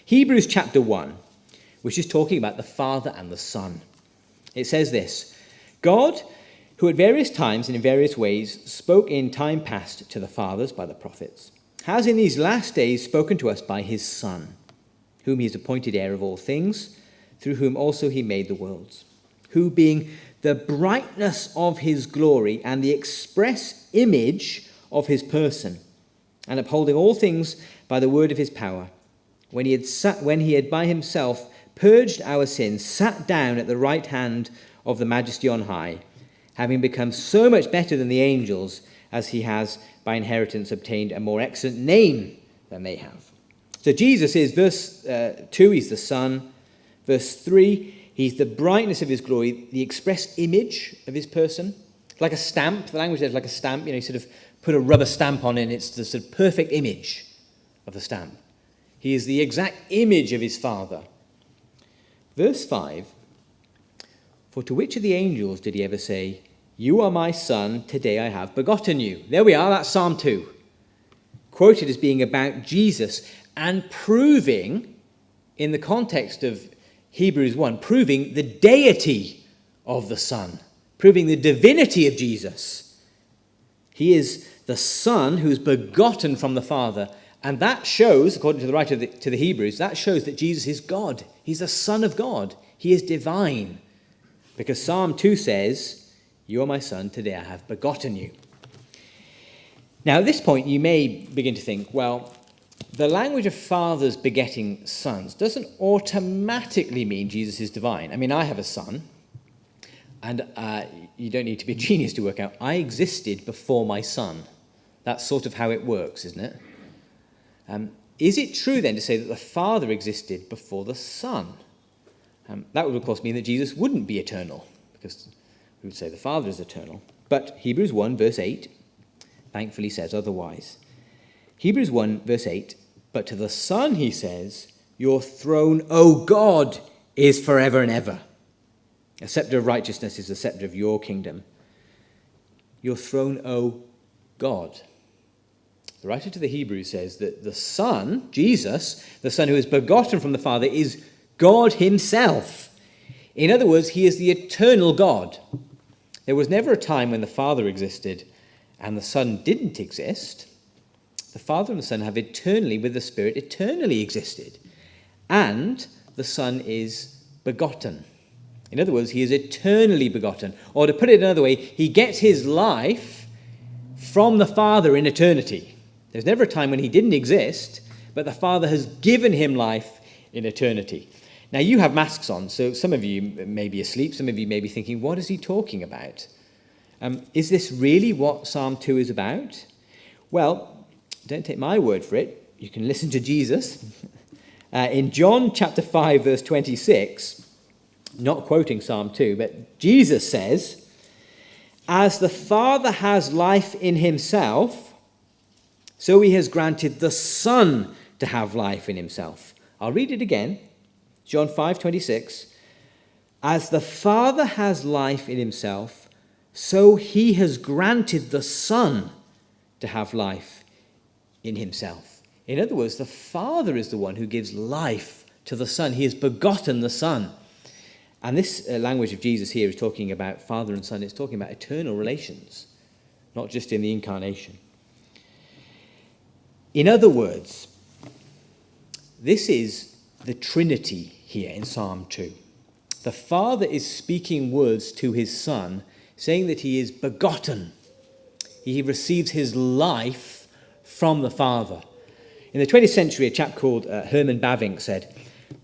Hebrews chapter 1, which is talking about the Father and the Son. It says this: God, who at various times and in various ways spoke in time past to the fathers by the prophets, has in these last days spoken to us by his Son, whom he has appointed heir of all things, through whom also he made the worlds, who being the brightness of his glory and the express image of his person, and upholding all things by the word of his power, when he had by himself purged our sins, sat down at the right hand of the majesty on high, having become so much better than the angels, as he has by inheritance obtained a more excellent name than they have. So Jesus is, verse 2, he's the Son. Verse 3, he's the brightness of his glory, the express image of his person. Like a stamp, the language is like a stamp, you sort of put a rubber stamp on it, and it's the sort of perfect image of the stamp. He is the exact image of his Father. Verse 5, for to which of the angels did he ever say, you are my Son, today I have begotten you? There we are, that's Psalm 2. Quoted as being about Jesus and proving, in the context of Hebrews 1, proving the deity of the Son, proving the divinity of Jesus. He is the Son who is begotten from the Father. And that shows, according to the writer to the Hebrews, that shows that Jesus is God. He's the Son of God. He is divine. Because Psalm 2 says, you are my Son, today I have begotten you. Now, at this point, you may begin to think, well, the language of fathers begetting sons doesn't automatically mean Jesus is divine. I mean, I have a son, and you don't need to be a genius to work out, I existed before my son. That's sort of how it works, isn't it? Is it true then to say that the Father existed before the Son? That would, of course, mean that Jesus wouldn't be eternal, because we would say the Father is eternal. But Hebrews 1, verse 8, thankfully says otherwise. Hebrews 1, verse 8, but to the Son, he says, your throne, O God, is forever and ever. A scepter of righteousness is the scepter of your kingdom. Your throne, O God. The writer to the Hebrews says that the Son, Jesus, the Son who is begotten from the Father, is God himself. In other words, he is the eternal God. There was never a time when the Father existed and the Son didn't exist. The Father and the Son have eternally, with the Spirit, eternally existed. And the Son is begotten. In other words, he is eternally begotten. Or to put it another way, he gets his life from the Father in eternity. There's never a time when he didn't exist, but the Father has given him life in eternity. Now, you have masks on, so some of you may be asleep, some of you may be thinking, what is he talking about? Is this really what Psalm 2 is about? Well, don't take my word for it. You can listen to Jesus. In John chapter 5, verse 26, not quoting Psalm 2, but Jesus says, as the Father has life in himself, so he has granted the Son to have life in himself. I'll read it again. John 5:26. As the Father has life in himself, so he has granted the Son to have life in himself. In other words, the Father is the one who gives life to the Son. He has begotten the Son. And this language of Jesus here is talking about Father and Son. It's talking about eternal relations, not just in the incarnation. In other words, this is the Trinity here in Psalm 2. The Father is speaking words to his Son, saying that he is begotten. He receives his life from the Father. In the 20th century, a chap called Herman Bavinck said,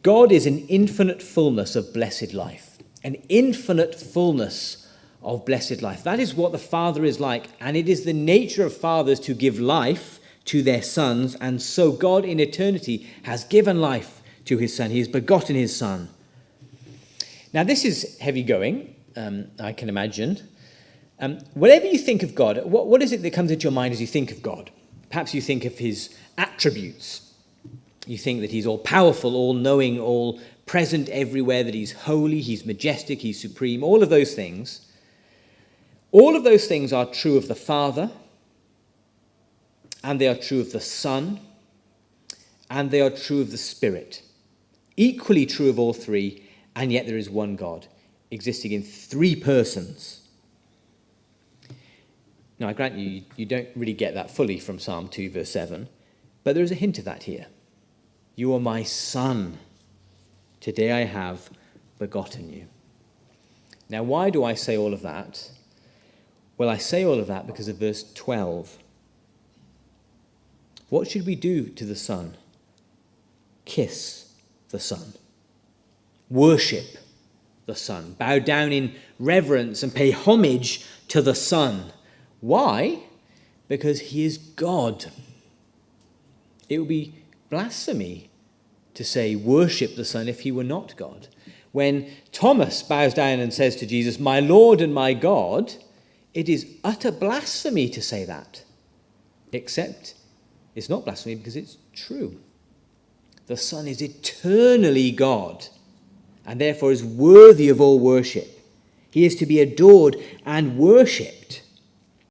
God is an infinite fullness of blessed life. An infinite fullness of blessed life. That is what the Father is like, and it is the nature of fathers to give life to their sons, and so God in eternity has given life to his Son. He has begotten his Son. Now, this is heavy going, I can imagine. Whatever you think of God, what is it that comes into your mind as you think of God? Perhaps you think of his attributes. You think that he's all-powerful, all-knowing, all-present everywhere, that he's holy, he's majestic, he's supreme, all of those things. All of those things are true of the Father, and they are true of the Son, and they are true of the Spirit. equally true of all three, and yet there is one God, existing in three persons. Now, I grant you, you don't really get that fully from Psalm 2, verse 7, but there is a hint of that here. You are my son. Today I have begotten you. Now, why do I say all of that? Well, I say all of that because of verse 12. What should we do to the Son? Kiss the Son. Worship the Son. Bow down in reverence and pay homage to the Son. Why? Because he is God. It would be blasphemy to say worship the Son if he were not God. When Thomas bows down and says to Jesus, my Lord and my God, it is utter blasphemy to say that. Except it's not blasphemy because it's true. The Son is eternally God and therefore is worthy of all worship. He is to be adored and worshipped.